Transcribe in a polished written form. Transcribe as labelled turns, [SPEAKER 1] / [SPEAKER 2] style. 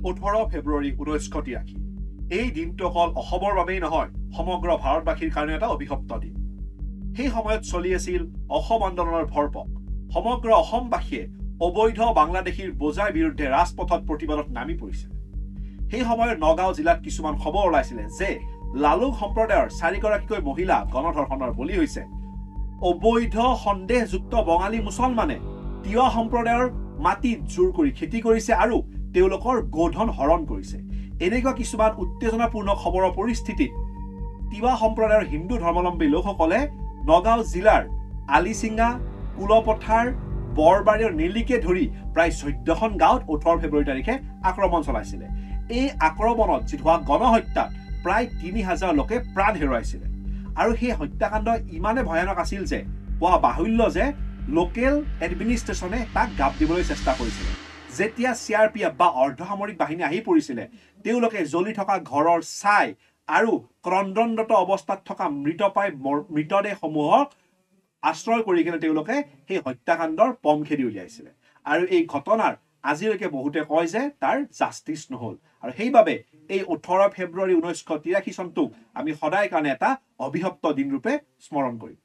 [SPEAKER 1] 18 ফেব্ৰুৱাৰী 1983 এই দিনটো অকল অসমৰ বাবেই নহয় সমগ্ৰ ভাৰতবাসীৰ কাৰণে এটা অভিশপ্ত দিন সেই সময়ত চলি আছিল অসম আন্দোলনৰ ভৰপক সমগ্ৰ অসমবাসীয়ে অবৈধ বাংলাদেশীৰ বোজাৰ বিৰুদ্ধে ৰাজপথত প্ৰতিবাদত নামি পৰিছিল সেই সময়ত নগাঁও জিলাত কিছুমান খবৰ ওলাইছিল যে লালুং সম্প্ৰদায়ৰ 4 গৰাকীকৈ মহিলা গণধৰ্ষণৰ বলি হৈছে অবৈধ সন্দেহযুক্ত বঙালী মুছলমানে তিৱা সম্প্ৰদায়ৰ মাটি জোৰ কৰি খেতি কৰিছে আৰু তেওঁলোকৰ গোধন হৰণ কৰিছে এনেকুৱা কিছুমান উত্তেজনাপূৰ্ণ খবৰৰ পৰিস্থিতিত তিৱা সম্প্ৰদায়ৰ হিন্দু ধৰ্মাৱলম্বী লোকসকলে নগাঁও জিলাৰ আলিচিঙা কুলপথাৰ বৰবাৰী আৰু নীলিকে ধৰি প্ৰায় 14খন গাঁৱত 18 ফেব্ৰুৱাৰী তাৰিখে আক্ৰমণ চলাইছিল এই আক্ৰমণত যি হোৱা গণহত্যাত প্ৰায় 3000 লোকে প্ৰাণ হেৰুৱাইছিল আৰু সেই হত্যাকাণ্ড ইমানে ভয়ানক আছিল যে কোৱা বাহুল্য যে লোকেল এডমিনিষ্ট্ৰেশ্যনে তাক গাপ দিবলৈ চেষ্টা কৰিছিল যেতিয়া সিআৰপিএফ বা অৰ্ধসামৰিক বাহিনী আহি পৰিছিল তেওঁলোকে জ্বলি থকা ঘৰৰ ছাই আৰু ক্ৰন্দনৰত অৱস্থাত থকা মৃতদেহসমূহক আশ্ৰয় কৰি কিনে তেওঁলোকে সেই হত্যাকাণ্ডৰ পম খেদি উলিয়াইছিল আৰু এই ঘটনাৰ আজিলৈকে বহুতে কয় যে তাৰ জাষ্টিস নহল আৰু সেইবাবে এই 18 ফেব্ৰুৱাৰী 1983 চনটোক আমি সদায় কাৰণে এটা অভিশপ্ত দিন ৰূপে স্মৰণ কৰিম